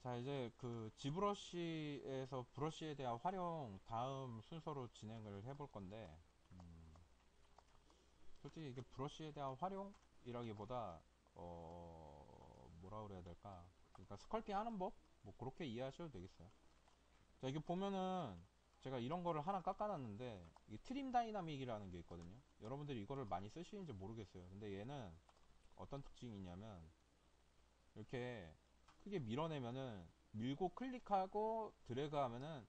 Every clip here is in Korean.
자, 이제 그 지브러쉬에서 브러쉬에 대한 활용 다음 순서로 진행을 해볼 건데, 솔직히 이게 브러쉬에 대한 활용이라기보다, 뭐라 그래야 될까? 그러니까 스컬핑 하는 법? 뭐 그렇게 이해하셔도 되겠어요. 자, 이게 보면은 제가 이런 거를 하나 깎아놨는데, 이게 트림 다이나믹이라는 게 있거든요. 여러분들이 이거를 많이 쓰시는지 모르겠어요. 근데 얘는 어떤 특징이 있냐면, 이렇게 크게 밀어내면은 밀고 클릭하고 드래그 하면은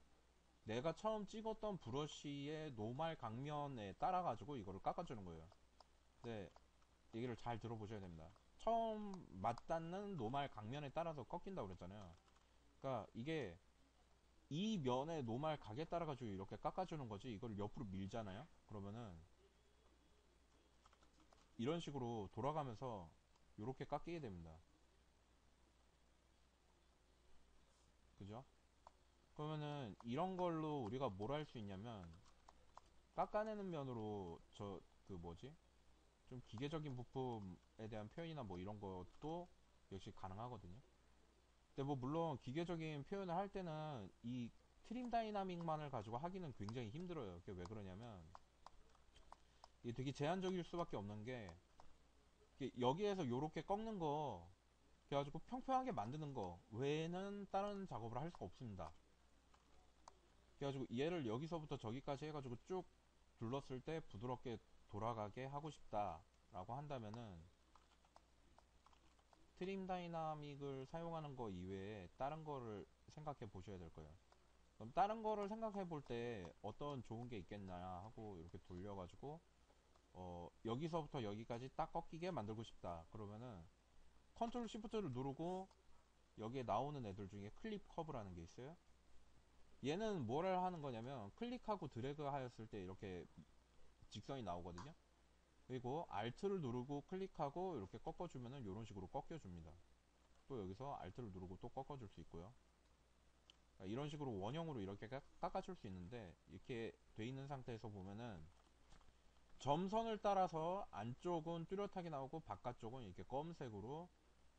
내가 처음 찍었던 브러쉬의 노말 강면에 따라 가지고 이거를 깎아주는 거예요. 근데 얘기를 잘 들어보셔야 됩니다. 처음 맞닿는 노말 강면에 따라서 꺾인다고 그랬잖아요. 그러니까 이게 이 면의 노말 각에 따라 가지고 이렇게 깎아주는 거지, 이걸 옆으로 밀잖아요. 그러면은 이런 식으로 돌아가면서 이렇게 깎이게 됩니다. 그죠? 그러면은 이런 걸로 우리가 뭘 할 수 있냐면, 깎아내는 면으로 저 그 뭐지, 좀 기계적인 부품에 대한 표현이나 뭐 이런 것도 역시 가능하거든요. 근데 뭐 물론 기계적인 표현을 할 때는 이 트림 다이나믹만을 가지고 하기는 굉장히 힘들어요. 그게 왜 그러냐면, 이게 되게 제한적일 수밖에 없는 게, 이게 여기에서 요렇게 꺾는 거 그래가지고 평평하게 만드는 거 외에는 다른 작업을 할 수가 없습니다. 그래가지고 얘를 여기서부터 저기까지 해가지고 쭉 둘렀을 때 부드럽게 돌아가게 하고 싶다 라고 한다면은 트림 다이나믹을 사용하는 거 이외에 다른 거를 생각해 보셔야 될 거예요. 그럼 다른 거를 생각해 볼 때 어떤 좋은 게 있겠나 하고 이렇게 돌려가지고 여기서부터 여기까지 딱 꺾이게 만들고 싶다 그러면은 컨트롤 시프트를 누르고 여기에 나오는 애들 중에 클립 커브라는 게 있어요. 얘는 뭐를 하는 거냐면 클릭하고 드래그 하였을 때 이렇게 직선이 나오거든요. 그리고 Alt를 누르고 클릭하고 이렇게 꺾어주면은 이런 식으로 꺾여줍니다. 또 여기서 Alt를 누르고 또 꺾어줄 수 있고요. 그러니까 이런 식으로 원형으로 이렇게 깎아줄 수 있는데, 이렇게 돼 있는 상태에서 보면은 점선을 따라서 안쪽은 뚜렷하게 나오고 바깥쪽은 이렇게 검은색으로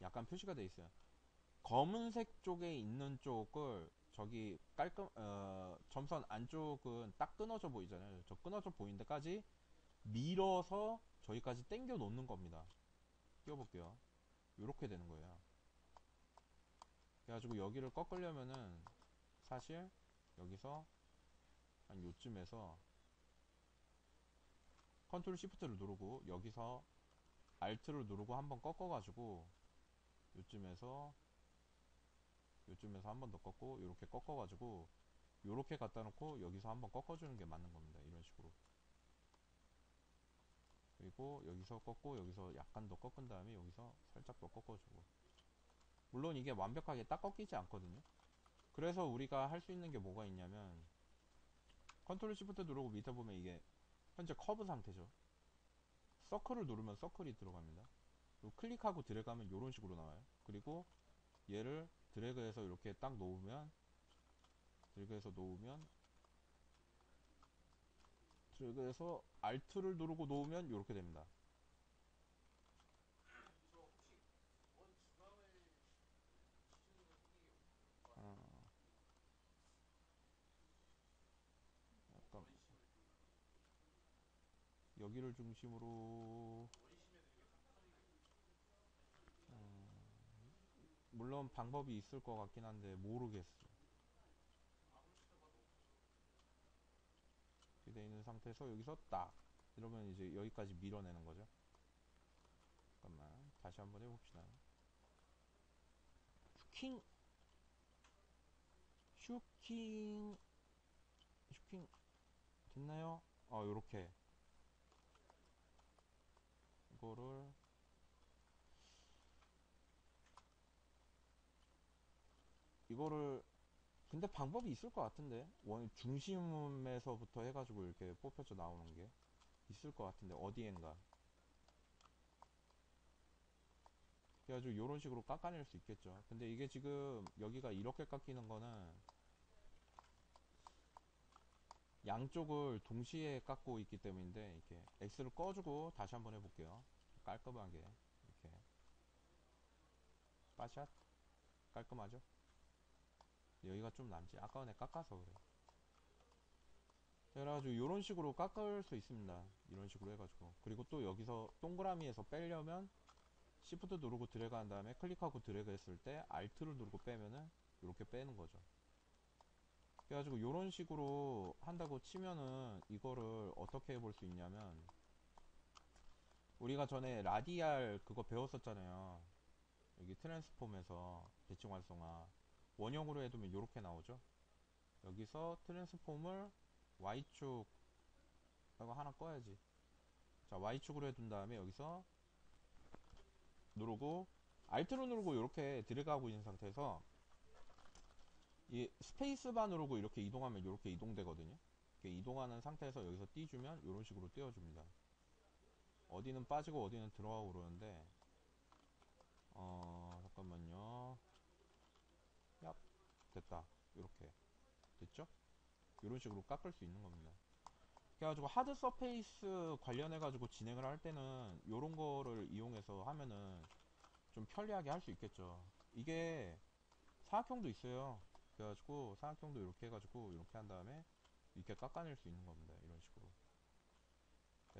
약간 표시가 돼 있어요. 검은색 쪽에 있는 쪽을 저기 점선 안쪽은 딱 끊어져 보이잖아요. 저 끊어져 보이는 데까지 밀어서 저기까지 당겨 놓는 겁니다. 띄워볼게요. 이렇게 되는 거예요. 그래가지고 여기를 꺾으려면은 사실 여기서 한 요쯤에서 컨트롤 시프트를 누르고 여기서 알트를 누르고 한번 꺾어가지고 요쯤에서 요쯤에서 한 번 더 꺾고 이렇게 꺾어가지고 요렇게 갖다 놓고 여기서 한번 꺾어주는 게 맞는 겁니다. 이런 식으로. 그리고 여기서 꺾고 여기서 약간 더 꺾은 다음에 여기서 살짝 더 꺾어주고. 물론 이게 완벽하게 딱 꺾이지 않거든요. 그래서 우리가 할 수 있는 게 뭐가 있냐면, 컨트롤 시프트 누르고 밑에 보면 이게 현재 커브 상태죠. 서클을 누르면 서클이 들어갑니다. 그리고 클릭하고 드래그하면 이런 식으로 나와요. 그리고 얘를 드래그해서 이렇게 딱 놓으면, 드래그해서 놓으면, 드래그해서 Alt를 누르고 놓으면 이렇게 됩니다. 어, 약간 여기를 중심으로, 물론 방법이 있을 것 같긴 한데 모르겠어. 이렇게 돼 있는 상태에서 여기서 딱 이러면 이제 여기까지 밀어내는 거죠. 잠깐만 다시 한번 해봅시다. 슈킹, 슈킹, 슈킹 됐나요? 요렇게 이거를, 이거를 근데 방법이 있을 것 같은데, 원 중심에서부터 해가지고 이렇게 뽑혀져 나오는 게 있을 것 같은데 어디엔가. 그래가지고 이런 식으로 깎아낼 수 있겠죠. 근데 이게 지금 여기가 이렇게 깎이는 거는 양쪽을 동시에 깎고 있기 때문인데, 이렇게 X를 꺼주고 다시 한번 해볼게요. 깔끔하게 이렇게 빠샷 깔끔하죠. 여기가 좀 남지. 아까 전에 깎아서 그래. 그래가지고 이런 식으로 깎을 수 있습니다. 이런 식으로 해가지고. 그리고 또 여기서 동그라미에서 빼려면 Shift 누르고 드래그 한 다음에 클릭하고 드래그 했을 때 Alt를 누르고 빼면은 이렇게 빼는 거죠. 그래가지고 이런 식으로 한다고 치면은 이거를 어떻게 해볼 수 있냐면, 우리가 전에 라디알 그거 배웠었잖아요. 여기 트랜스폼에서 대칭 활성화 원형으로 해두면 이렇게 나오죠. 여기서 트랜스폼을 Y축 라고 하나 꺼야지. 자, Y축으로 해둔 다음에 여기서 누르고 Alt로 누르고 이렇게 드래그하고 있는 상태에서 이 스페이스바 누르고 이렇게 이동하면 이렇게 이동되거든요. 이렇게 이동하는 상태에서 여기서 띄주면 이런 식으로 띄워줍니다. 어디는 빠지고 어디는 들어가고 그러는데, 잠깐만요. 얍, 됐다. 이렇게 됐죠? 이런 식으로 깎을 수 있는 겁니다. 그래가지고 하드 서페이스 관련해가지고 진행을 할 때는 이런 거를 이용해서 하면은 좀 편리하게 할 수 있겠죠. 이게 사각형도 있어요. 그래가지고 사각형도 이렇게 해가지고 이렇게 한 다음에 이렇게 깎아낼 수 있는 겁니다. 이런 식으로.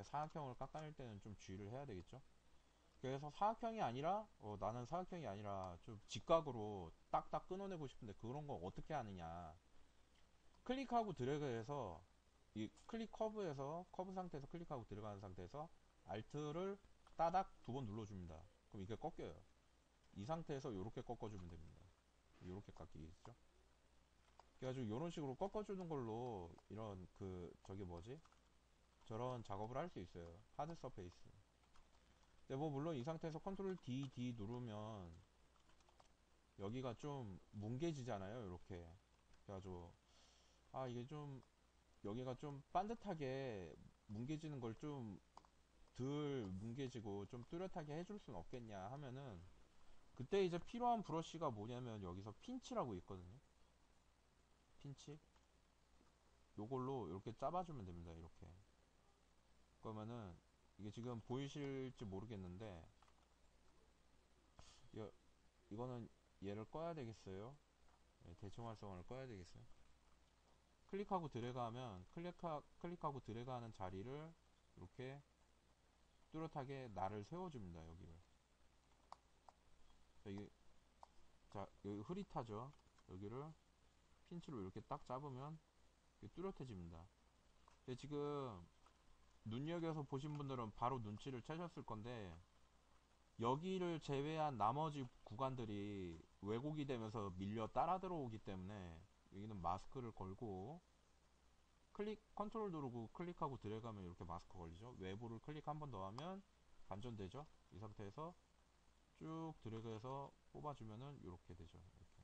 사각형을 깎아낼 때는 좀 주의를 해야 되겠죠. 그래서 사각형이 아니라 나는 사각형이 아니라 좀 직각으로 딱딱 끊어내고 싶은데 그런 거 어떻게 하느냐. 클릭하고 드래그해서 이 클릭 커브에서 커브 상태에서 클릭하고 들어가는 상태에서 Alt를 따닥 두 번 눌러줍니다. 그럼 이게 꺾여요. 이 상태에서 이렇게 꺾어주면 됩니다. 이렇게 깎이겠죠. 그래가지고 이런 식으로 꺾어주는 걸로 이런 그 저기 뭐지? 저런 작업을 할 수 있어요. 하드 서페이스. 근데 뭐 물론 이 상태에서 컨트롤 D 누르면 여기가 좀 뭉개지잖아요. 이렇게. 그래가지고 이게 좀 여기가 좀 반듯하게 뭉개지는 걸 좀 덜 뭉개지고 좀 뚜렷하게 해줄 순 없겠냐 하면은, 그때 이제 필요한 브러쉬가 뭐냐면 여기서 핀치라고 있거든요. 핀치 요걸로 이렇게 잡아주면 됩니다. 이렇게. 그러면은 이게 지금 보이실지 모르겠는데, 이거는 얘를 꺼야 되겠어요. 대칭 활성화를 꺼야 되겠어요. 클릭하고 드래그하면 클릭하고 드래그하는 자리를 이렇게 뚜렷하게 날을 세워줍니다. 여기를. 여기, 자, 여기 흐릿하죠. 여기를 핀치로 이렇게 딱 잡으면 뚜렷해집니다. 근데 지금 눈여겨서 보신 분들은 바로 눈치를 채셨을 건데, 여기를 제외한 나머지 구간들이 왜곡이 되면서 밀려 따라 들어오기 때문에 여기는 마스크를 걸고, 컨트롤 누르고 클릭하고 드래그하면 이렇게 마스크 걸리죠. 외부를 클릭 한 번 더 하면 반전되죠. 이 상태에서 쭉 드래그해서 뽑아주면은 이렇게 되죠. 이렇게.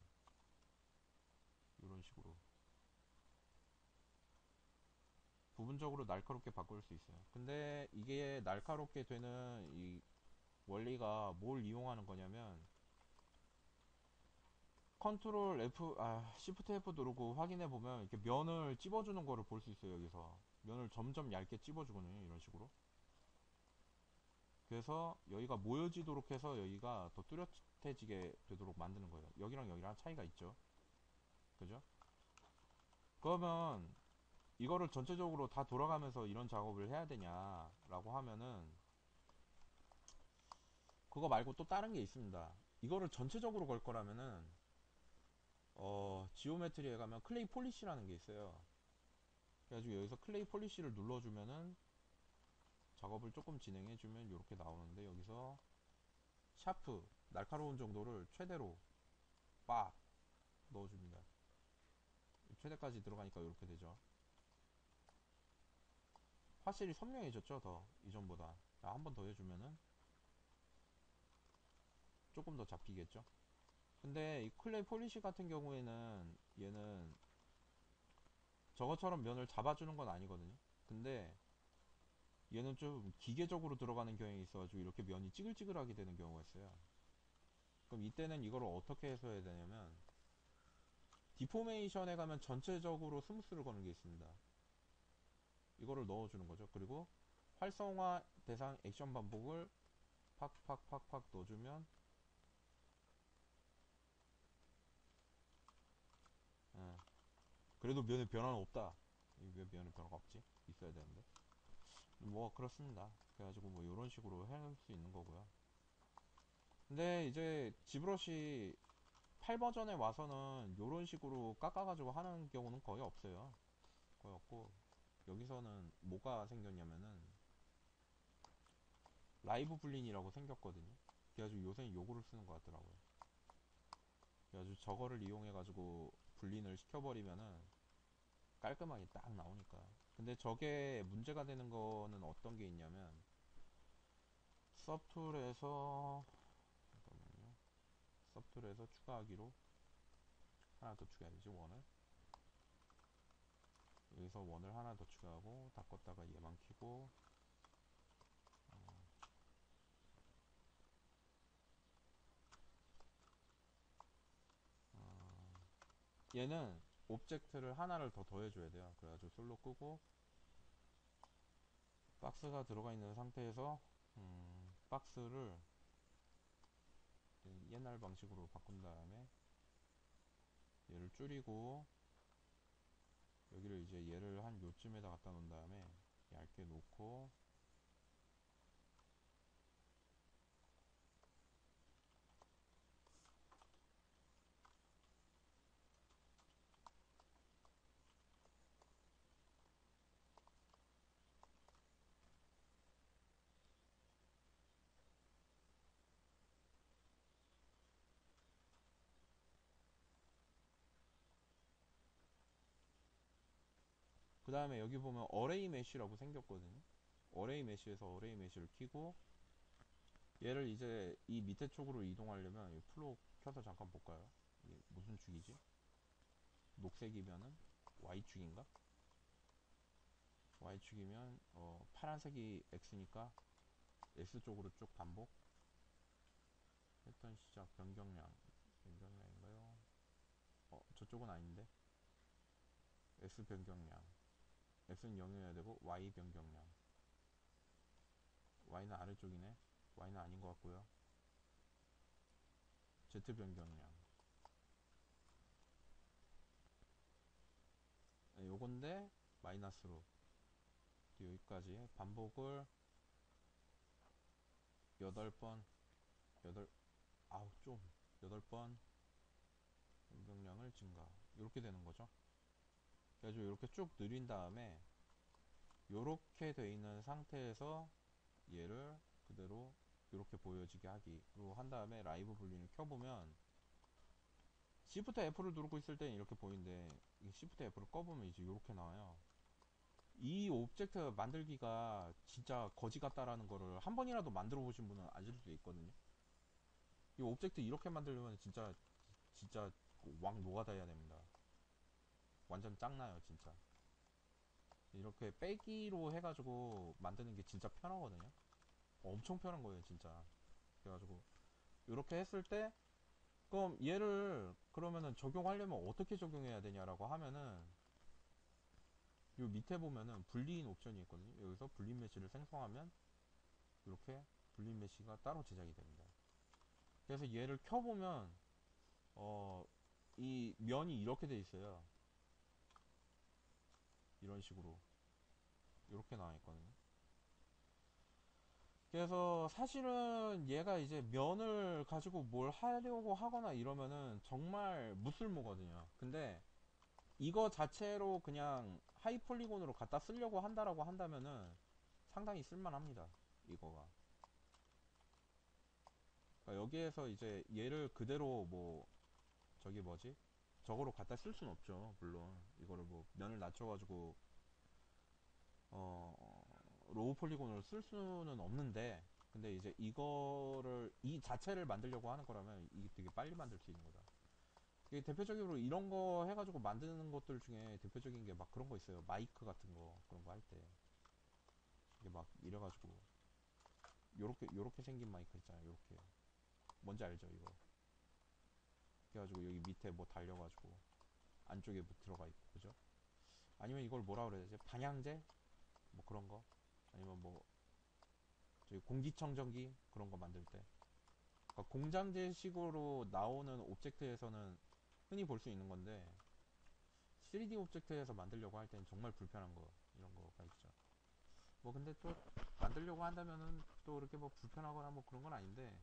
이런 식으로 부분적으로 날카롭게 바꿀 수 있어요. 근데 이게 날카롭게 되는 이 원리가 뭘 이용하는 거냐면, 컨트롤 F, Shift F 누르고 확인해 보면 이렇게 면을 찝어주는 거를 볼 수 있어요. 여기서 면을 점점 얇게 찝어주거든요. 이런 식으로. 그래서 여기가 모여지도록 해서 여기가 더 뚜렷해지게 되도록 만드는 거예요. 여기랑 여기랑 차이가 있죠. 그죠? 그러면 이거를 전체적으로 다 돌아가면서 이런 작업을 해야 되냐라고 하면은, 그거 말고 또 다른 게 있습니다. 이거를 전체적으로 걸 거라면은 지오메트리에 가면 클레이 폴리시라는 게 있어요. 그래가지고 여기서 클레이 폴리시를 눌러주면은 작업을 조금 진행해주면 이렇게 나오는데, 여기서 샤프 날카로운 정도를 최대로 빡 넣어줍니다. 최대까지 들어가니까 이렇게 되죠. 확실히 선명해졌죠. 더 이전보다. 한 번 더 해주면은 조금 더 잡히겠죠. 근데 이 클레이 폴리시 같은 경우에는 얘는 저것처럼 면을 잡아주는 건 아니거든요. 근데 얘는 좀 기계적으로 들어가는 경향이 있어가지고 이렇게 면이 찌글찌글하게 되는 경우가 있어요. 그럼 이때는 이걸 어떻게 해서 해야 되냐면, 디포메이션에 가면 전체적으로 스무스를 거는 게 있습니다. 이거를 넣어주는 거죠. 그리고 활성화 대상 액션 반복을 팍팍팍팍 넣어주면 그래도 면에 변화는 없다. 왜 면에 변화가 없지? 있어야 되는데. 뭐 그렇습니다. 그래가지고 뭐 이런 식으로 할 수 있는 거고요. 근데 이제 지브러시 8버전에 와서는 이런 식으로 깎아가지고 하는 경우는 거의 없어요. 거의 없고, 여기서는 뭐가 생겼냐면은 라이브 블린이라고 생겼거든요. 그래가지고 요새는 요거를 쓰는 것 같더라고요. 그래가지고 저거를 이용해가지고 블린을 시켜버리면은 깔끔하게 딱 나오니까. 근데 저게 문제가 되는 거는 어떤 게 있냐면, 서브툴에서 잠깐만요. 서브툴에서 추가하기로 하나 더 추가해야지. 원을 여기서 원을 하나 더 추가하고 다 껐다가 얘만 켜고, 얘는 오브젝트를 하나를 더 더해줘야 돼요. 그래가지고 솔로 끄고 박스가 들어가 있는 상태에서 박스를 옛날 방식으로 바꾼 다음에 얘를 줄이고, 여기를 이제 얘를 한 요쯤에다 갖다 놓은 다음에 얇게 놓고, 그 다음에 여기 보면 어레이 메쉬라고 생겼거든요. 어레이 메쉬에서 어레이 메쉬를 키고, 얘를 이제 이 밑에 쪽으로 이동하려면 이 플로 켜서 잠깐 볼까요? 이게 무슨 축이지? 녹색이면은 Y축인가? Y축이면 파란색이 X니까 S쪽으로 쭉 반복. 패턴 시작 변경량인가요? 저쪽은 아닌데. S 변경량. X는 0이어야 되고 Y 변경량. Y는 아래쪽이네. Y는 아닌 것 같고요. Z 변경량. 네, 요건데 마이너스로 여기까지 반복을 8번, 8, 아우 좀 8번 변경량을 증가. 이렇게 되는 거죠. 그래가지고 이렇게 쭉 늘린 다음에 이렇게 돼 있는 상태에서 얘를 그대로 이렇게 보여지게 하기로 한 다음에 라이브 분리를 켜보면, Shift F를 누르고 있을 때는 이렇게 보이는데 Shift F를 꺼보면 이제 이렇게 나와요. 이 오브젝트 만들기가 진짜 거지 같다라는 거를 한 번이라도 만들어 보신 분은 아실 수 있거든요. 이 오브젝트 이렇게 만들려면 진짜 왕 노가다 해야 됩니다. 완전 짱나요 진짜. 이렇게 빼기로 해가지고 만드는 게 진짜 편하거든요. 엄청 편한 거예요 진짜. 그래가지고 이렇게 했을 때, 그럼 얘를 그러면은 적용하려면 어떻게 적용해야 되냐라고 하면은, 요 밑에 보면은 불리인 옵션이 있거든요. 여기서 불린 메시를 생성하면 이렇게 불린 메시가 따로 제작이 됩니다. 그래서 얘를 켜보면 어, 이 면이 이렇게 돼 있어요. 이런 식으로 이렇게 나와 있거든요. 그래서 사실은 얘가 이제 면을 가지고 뭘 하려고 하거나 이러면은 정말 무쓸모거든요. 근데 이거 자체로 그냥 하이 폴리곤으로 갖다 쓰려고 한다라고 한다면은 상당히 쓸만합니다. 이거가. 그러니까 여기에서 이제 얘를 그대로 뭐 저기 뭐지? 저거로 갖다 쓸 수는 없죠. 물론 이거를 뭐 면을 낮춰가지고 로우 폴리곤으로 쓸 수는 없는데, 근데 이제 이거를 이 자체를 만들려고 하는 거라면 이게 되게 빨리 만들 수 있는 거다. 이게 대표적으로 이런 거 해가지고 만드는 것들 중에 대표적인 게 막 그런 거 있어요. 마이크 같은 거 그런 거 할 때 이게 막 이래가지고 요렇게 생긴 마이크 있잖아요. 요렇게 뭔지 알죠 이거? 그래가지고 여기 밑에 뭐 달려가지고 안쪽에 뭐 들어가 있고 그죠? 아니면 이걸 뭐라 그래야 되지? 반향제? 뭐 그런 거? 아니면 뭐 저기 공기청정기 그런 거 만들 때, 그러니까 공장제식으로 나오는 오브젝트에서는 흔히 볼 수 있는 건데, 3D 오브젝트에서 만들려고 할 때는 정말 불편한 거 이런 거가 있죠. 뭐 근데 또 만들려고 한다면은 또 그렇게 뭐 불편하거나 뭐 그런 건 아닌데,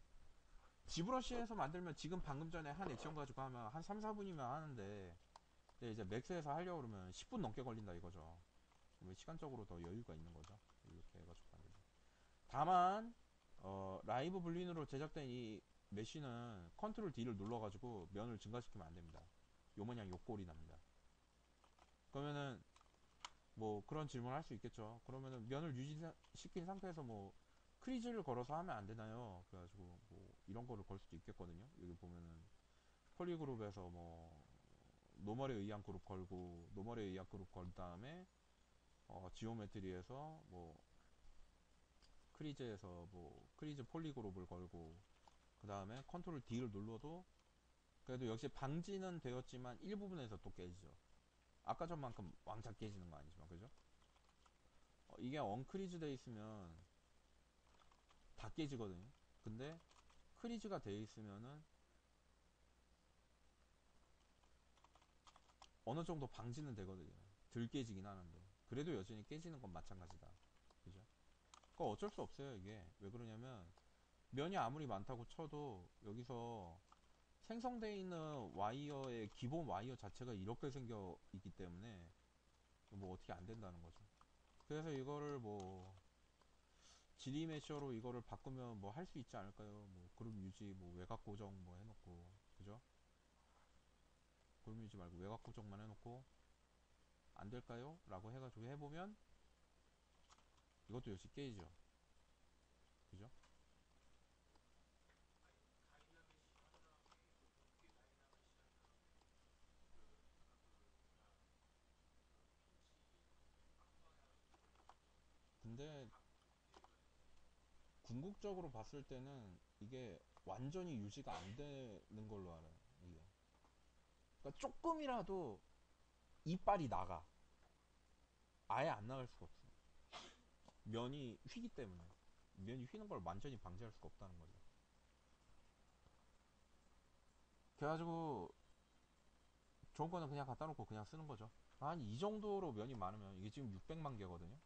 지브러시에서 만들면 지금 방금 전에 한 액션 가지고 하면 한 3, 4분이면 하는데, 근데 이제 맥스에서 하려고 그러면 10분 넘게 걸린다 이거죠. 시간적으로 더 여유가 있는 거죠. 이렇게 해가지고 만들면. 다만 라이브 블린으로 제작된 이 메쉬는 컨트롤 D를 눌러가지고 면을 증가시키면 안 됩니다. 요 모양 요 꼴이 납니다. 그러면은 뭐 그런 질문을 할 수 있겠죠. 그러면은 면을 유지시킨 상태에서 뭐 크리즈를 걸어서 하면 안 되나요? 그래가지고 뭐 이런 거를 걸 수도 있겠거든요. 여기 보면은 폴리그룹에서 뭐 노멀에 의한 그룹 걸고, 노멀에 의한 그룹 걸 다음에 지오메트리에서 뭐 크리즈에서 뭐 크리즈 폴리그룹을 걸고, 그 다음에 컨트롤 D를 눌러도 그래도 역시 방지는 되었지만 일부분에서 또 깨지죠. 아까 전만큼 왕창 깨지는 거 아니지만, 그죠? 이게 언크리즈 돼 있으면 다 깨지거든요. 근데 크리즈가 돼 있으면은 어느 정도 방지는 되거든요. 덜 깨지긴 하는데 그래도 여전히 깨지는 건 마찬가지다. 그죠? 그거 어쩔 수 없어요. 이게 왜 그러냐면, 면이 아무리 많다고 쳐도 여기서 생성되어 있는 와이어의 기본 와이어 자체가 이렇게 생겨 있기 때문에 뭐 어떻게 안 된다는 거죠. 그래서 이거를 뭐 지리 메셔로 이거를 바꾸면 뭐 할 수 있지 않을까요? 뭐 그룹 유지, 뭐 외곽 고정 뭐 해놓고, 그죠? 그룹 유지 말고 외곽 고정만 해놓고 안 될까요? 라고 해가지고 해보면 이것도 역시 깨지죠. 그죠? 근데 궁극적으로 봤을 때는 이게 완전히 유지가 안 되는 걸로 알아요. 이게. 그러니까 조금이라도 이빨이 나가. 아예 안 나갈 수가 없어. 면이 휘기 때문에. 면이 휘는 걸 완전히 방지할 수가 없다는 거죠. 그래가지고 좋은 거는 그냥 갖다 놓고 그냥 쓰는 거죠. 한 이 정도로 면이 많으면, 이게 지금 600만 개거든요.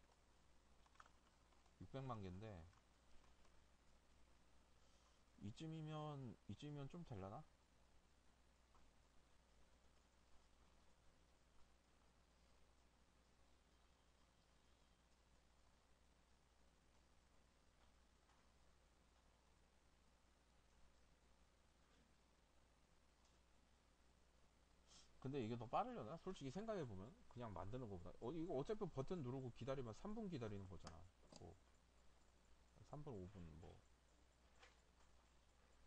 600만 개인데 이쯤이면 좀 될라나? 근데 이게 더 빠르려나? 솔직히 생각해보면 그냥 만드는 거보다, 이거 어차피 버튼 누르고 기다리면 3분 기다리는 거잖아. 뭐 3분 5분 뭐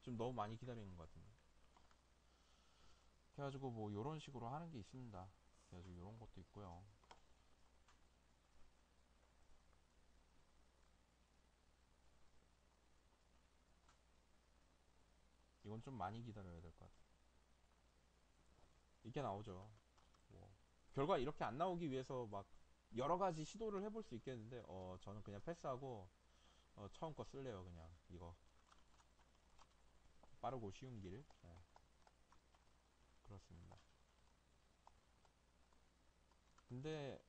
좀 너무 많이 기다리는 것 같은데. 그래가지고 뭐 요런 식으로 하는 게 있습니다. 그래가지고 요런 것도 있고요. 이건 좀 많이 기다려야 될 것 같아. 이렇게 나오죠. 뭐 결과 이렇게 안 나오기 위해서 막 여러 가지 시도를 해볼 수 있겠는데, 저는 그냥 패스하고 처음 거 쓸래요. 그냥 이거 빠르고 쉬운 길. 네, 그렇습니다. 근데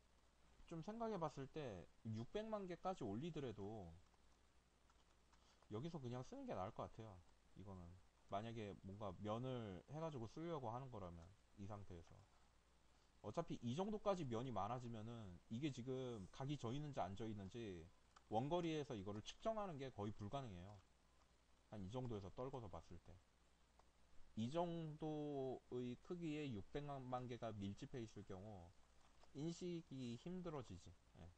좀 생각해 봤을 때 600만 개까지 올리더라도 여기서 그냥 쓰는 게 나을 것 같아요. 이거는 만약에 뭔가 면을 해가지고 쓰려고 하는 거라면, 이 상태에서 어차피 이 정도까지 면이 많아지면은 이게 지금 각이 져 있는지 안 져 있는지 원거리에서 이거를 측정하는 게 거의 불가능해요. 한 이 정도에서 떨궈서 봤을 때 이 정도의 크기의 600만 개가 밀집해 있을 경우 인식이 힘들어지지. 예.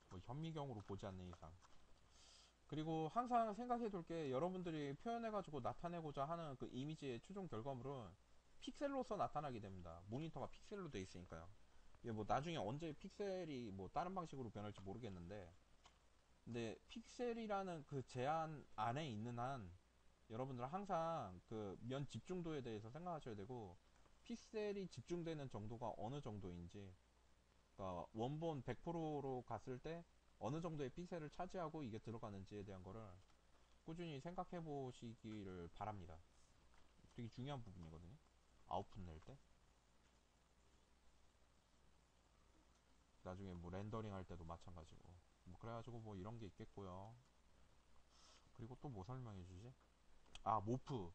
뭐 현미경으로 보지 않는 이상. 그리고 항상 생각해 둘 게, 여러분들이 표현해가지고 나타내고자 하는 그 이미지의 최종 결과물은 픽셀로서 나타나게 됩니다. 모니터가 픽셀로 돼 있으니까요. 이게 뭐 나중에 언제 픽셀이 뭐 다른 방식으로 변할지 모르겠는데, 근데 픽셀이라는 그 제한 안에 있는 한 여러분들 항상 그 면 집중도에 대해서 생각하셔야 되고, 픽셀이 집중되는 정도가 어느 정도인지, 그러니까 원본 100%로 갔을 때 어느 정도의 픽셀을 차지하고 이게 들어가는지에 대한 거를 꾸준히 생각해 보시기를 바랍니다. 되게 중요한 부분이거든요. 아웃풋 낼 때. 나중에 뭐 렌더링 할 때도 마찬가지고. 뭐 그래가지고 뭐 이런 게 있겠고요. 그리고 또 뭐 설명해 주지? 아, 모프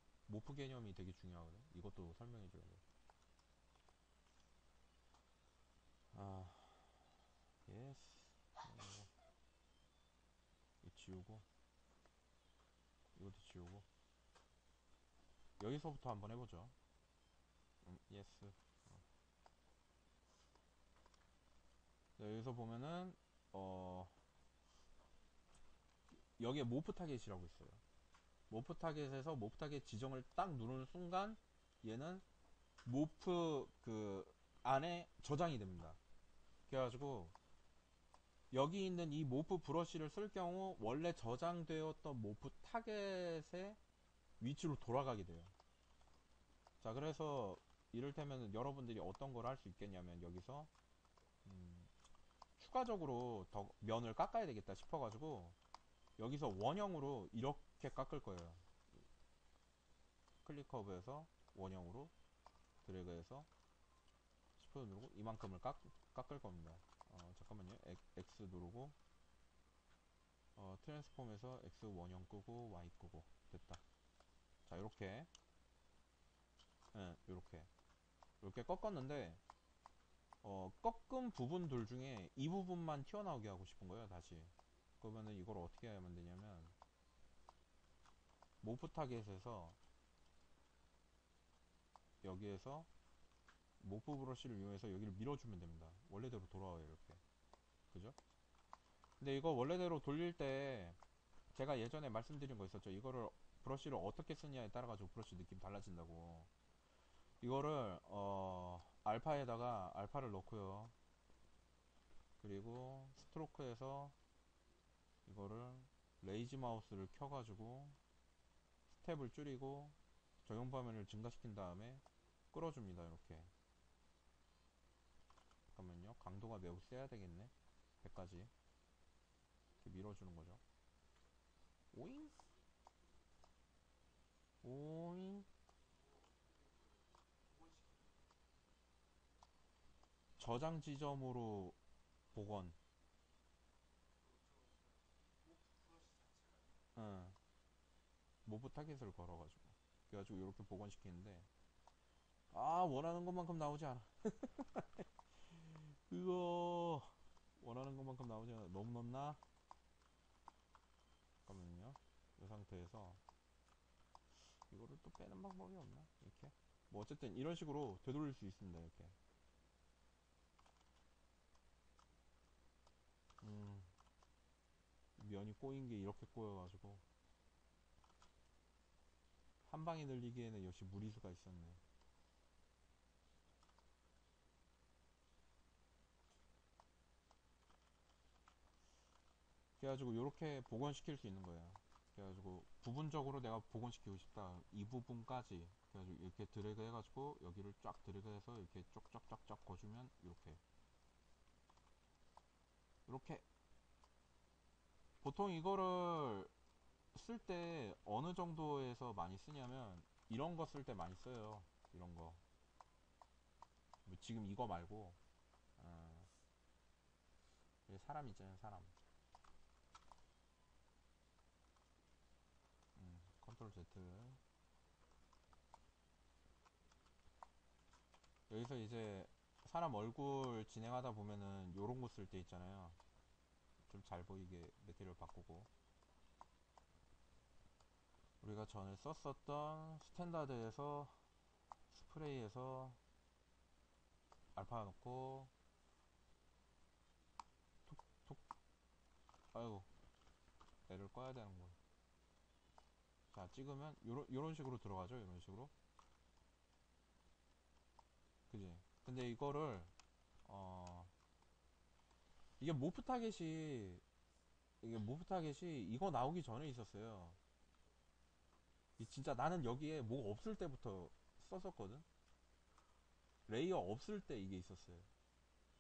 개념이 되게 중요하거든. 이것도 설명해 줘야 돼. 아, 예스. 이 지우고, 이것도 지우고. 여기서부터 한번 해보죠. 예스. 네, 여기서 보면은, 어, 여기에 모프 타겟이라고 있어요. 모프 타겟에서 모프 타겟 지정을 딱 누르는 순간, 얘는 모프 그 안에 저장이 됩니다. 그래가지고, 여기 있는 이 모프 브러쉬를 쓸 경우, 원래 저장되었던 모프 타겟의 위치로 돌아가게 돼요. 자, 그래서 이를테면 여러분들이 어떤 걸 할 수 있겠냐면 여기서 추가적으로 더 면을 깎아야 되겠다 싶어가지고 여기서 원형으로 이렇게 깎을 거예요. 클릭 커브에서 원형으로 드래그해서 Shift 누르고 이만큼을 깎을 겁니다. 잠깐만요. X 누르고 트랜스폼에서 X 원형 끄고 Y 끄고 됐다. 자, 이렇게 이렇게 꺾었는데 꺾은 부분들 중에 이 부분만 튀어나오게 하고 싶은 거예요, 다시. 그러면은 이걸 어떻게 하면 되냐면, 모프 타겟에서, 여기에서, 모프 브러쉬를 이용해서 여기를 밀어주면 됩니다. 원래대로 돌아와요, 이렇게. 그죠? 근데 이거 원래대로 돌릴 때, 제가 예전에 말씀드린 거 있었죠. 이거를, 브러쉬를 어떻게 쓰냐에 따라가지고 브러쉬 느낌 달라진다고. 이거를, 알파에다가, 알파를 넣고요. 그리고, 스트로크에서, 이거를, 레이지 마우스를 켜가지고, 스텝을 줄이고 적용 범위를 증가시킨 다음에 끌어줍니다. 이렇게. 잠깐만요. 강도가 매우 세야 되겠네. 100까지 이렇게 밀어주는 거죠. 오잉 오잉. 저장 지점으로 복원. 응. 모브 타겟을 걸어가지고 그래가지고 이렇게 복원시키는데 원하는 것만큼 나오지 않아. 그거 원하는 것만큼 나오지 않아. 너무 넣나? 잠깐만요. 이 상태에서 이거를 또 빼는 방법이 없나? 이렇게 뭐 어쨌든 이런 식으로 되돌릴 수 있습니다. 이렇게. 음, 면이 꼬인 게 이렇게 꼬여가지고 한 방에 늘리기에는 역시 무리수가 있었네. 그래가지고 이렇게 복원시킬 수 있는 거예요. 그래가지고 부분적으로 내가 복원시키고 싶다 이 부분까지 그래가지고 이렇게 드래그 해가지고 여기를 쫙 드래그해서 이렇게 쪽쪽쪽쪽 거주면 이렇게 보통 이거를 쓸 때 어느 정도에서 많이 쓰냐면 이런 거 쓸 때 많이 써요. 이런 거 뭐 지금 이거 말고 어, 사람 있잖아요. 사람 컨트롤 Z 여기서 이제 사람 얼굴 진행하다 보면은 요런 거 쓸 때 있잖아요. 좀 잘 보이게 메테리얼 바꾸고 우리가 전에 썼었던 스탠다드에서 스프레이에서 알파 넣고 톡톡 아이고 애를 꺼야 되는 거. 자 찍으면 요런 식으로 들어가죠. 요런 식으로. 그지? 근데 이거를 어 이게 모프 타겟이 이게 모프 타겟이 이거 나오기 전에 있었어요. 진짜 나는 여기에 뭐 없을 때부터 썼었거든. 레이어 없을 때 이게 있었어요.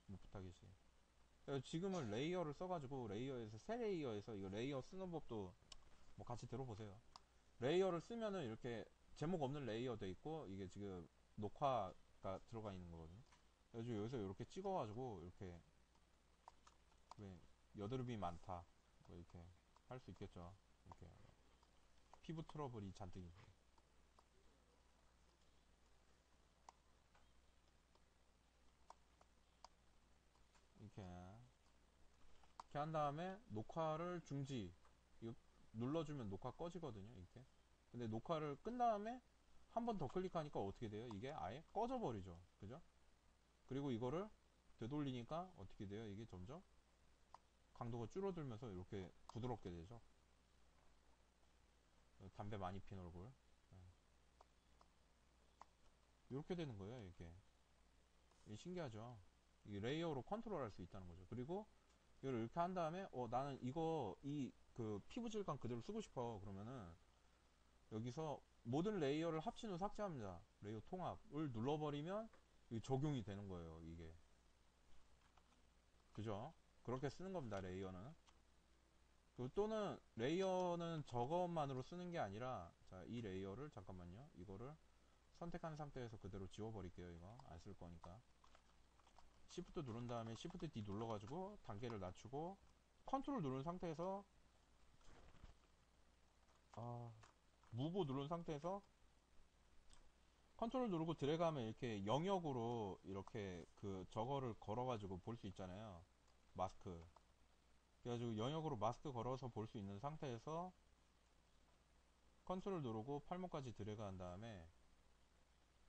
모프 타겟이. 지금은 레이어를 써가지고 레이어에서 새 레이어에서 이거 레이어 쓰는 법도 뭐 같이 들어보세요. 레이어를 쓰면은 이렇게 제목 없는 레이어 돼 있고 이게 지금 녹화가 들어가 있는 거거든요. 그래서 여기서 이렇게 찍어가지고 이렇게 왜 여드름이 많다 뭐 이렇게 할 수 있겠죠. 이렇게 피부 트러블이 잔뜩 있고 이렇게 한 다음에 녹화를 중지 이거 눌러주면 녹화 꺼지거든요. 이렇게 근데 녹화를 끝 다음에 한 번 더 클릭하니까 어떻게 돼요? 이게 아예 꺼져 버리죠. 그죠? 그리고 이거를 되돌리니까 어떻게 돼요? 이게 점점 강도가 줄어들면서 이렇게 부드럽게 되죠. 담배 많이 핀 얼굴. 이렇게 되는 거예요, 이게 신기하죠. 이게 레이어로 컨트롤할 수 있다는 거죠. 그리고 이걸 이렇게 한 다음에 나는 이거 이 그 피부 질감 그대로 쓰고 싶어. 그러면은 여기서 모든 레이어를 합친 후 삭제합니다. 레이어 통합을 눌러버리면 이게 적용이 되는 거예요, 이게. 그죠? 그렇게 쓰는 겁니다, 레이어는. 또는 레이어는 저것만으로 쓰는 게 아니라 자, 이 레이어를 잠깐만요. 이거를 선택한 상태에서 그대로 지워버릴게요. 이거 안 쓸 거니까. Shift 누른 다음에 Shift D 눌러가지고 단계를 낮추고 컨트롤 누른 상태에서 아, 무브 누른 상태에서 컨트롤 누르고 드래그하면 이렇게 영역으로 이렇게 그 저거를 걸어가지고 볼 수 있잖아요. 마스크. 그래가지고 영역으로 마스크 걸어서 볼 수 있는 상태에서 컨트롤 누르고 팔목까지 드래그 한 다음에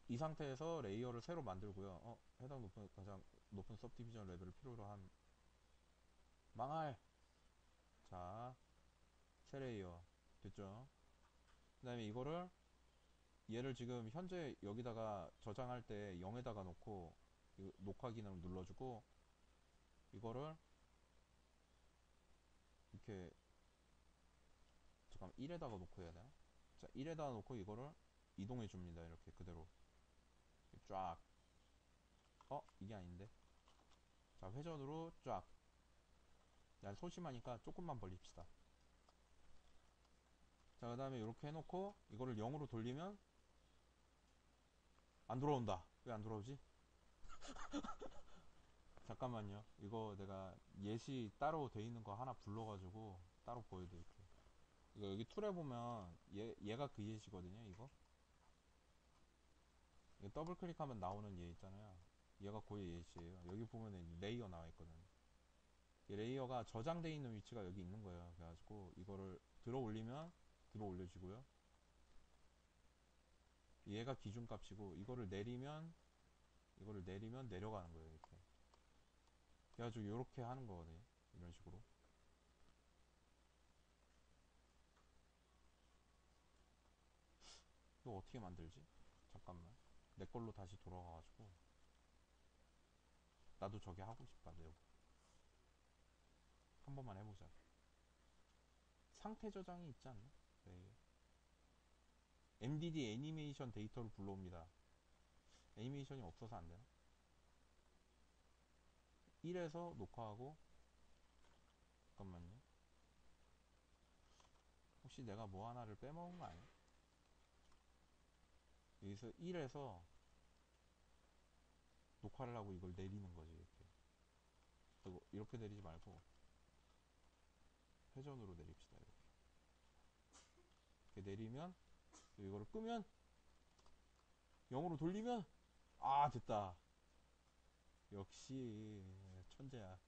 이 상태에서 레이어를 새로 만들고요. 해당 높은 가장 높은 सब디비전 레벨을 필요로 한 망할. 자, 새 레이어 됐죠? 그 다음에 이거를 얘를 지금 현재 여기다가 저장할 때 0에다가 놓고 녹화 기능을 눌러주고 이거를 이렇게 잠깐 1에다가 놓고 해야 되나? 자, 1에다가 놓고 이거를 이동해 줍니다. 이렇게 그대로 쫙. 이게 아닌데. 자, 회전으로 쫙. 난 소심하니까 조금만 벌립시다. 자, 그 다음에 이렇게 해놓고 이거를 0으로 돌리면 안 돌아온다. 왜 안 돌아오지? 잠깐만요. 이거 내가 예시 따로 돼 있는 거 하나 불러가지고 따로 보여드릴게요. 이거 여기 툴에 보면 얘가 그 예시거든요. 이거 더블 클릭하면 나오는 얘 있잖아요. 얘가 그 예시예요. 여기 보면은 레이어 나와 있거든요. 이 레이어가 저장되어 있는 위치가 여기 있는 거예요. 그래가지고 이거를 들어 올리면 들어 올려지고요. 얘가 기준값이고 이거를 내리면 내려가는 거예요. 이렇게. 그래가지고 이렇게 하는 거거든요. 이런 식으로. 이거 어떻게 만들지? 잠깐만. 내 걸로 다시 돌아가가지고 나도 저게 하고 싶다. 내가 한 번만 해보자. 상태 저장이 있지 않나? 네. MDD 애니메이션 데이터를 불러옵니다. 애니메이션이 없어서 안 되나? 1에서 녹화하고 잠깐만요. 혹시 내가 뭐 하나를 빼먹은 거 아니야? 여기서 1에서 녹화를 하고 이걸 내리는 거지. 이렇게. 그리고 이렇게 내리지 말고 회전으로 내립시다. 이렇게 내리면 이거를 끄면 0으로 돌리면 됐다. 역시 천재야.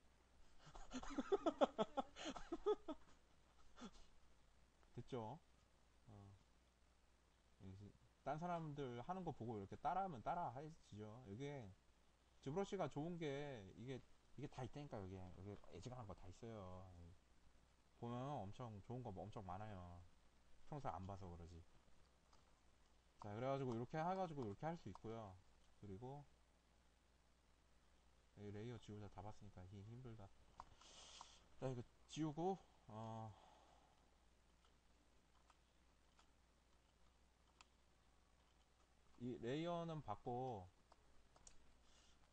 됐죠? 어, 딴 사람들 하는 거 보고 이렇게 따라하면 따라 하지죠. 이게 즈브러시가 좋은 게 이게 다 있다니까. 여기 애지간한 거 다 있어요. 보면 엄청 좋은 거 엄청 많아요. 평소에 안 봐서 그러지. 자, 그래가지고 이렇게 해가지고 이렇게 할 수 있고요. 그리고 레이어 지우자 다 봤으니까 힘들다. 자, 이거 지우고 이 레이어는 받고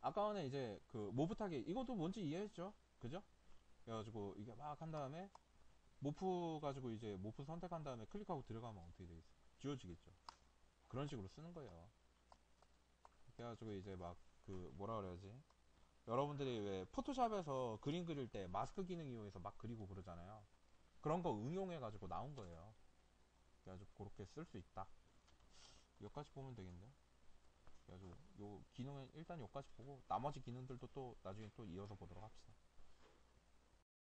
아까 전에 이제 그 모프 타기 이것도 뭔지 이해했죠? 그죠? 그래가지고 이게 막 한 다음에 모프 가지고 이제 모프 선택한 다음에 클릭하고 들어가면 어떻게 되겠어? 지워지겠죠? 그런 식으로 쓰는 거예요. 그래가지고 이제 막 그 뭐라 그래야지, 여러분들이 왜 포토샵에서 그림 그릴 때 마스크 기능 이용해서 막 그리고 그러잖아요. 그런 거 응용해가지고 나온 거예요. 그래가지고 그렇게 쓸 수 있다. 여기까지 보면 되겠네요. 그래가지고 요 기능은 일단 여기까지 보고 나머지 기능들도 또 나중에 또 이어서 보도록 합시다.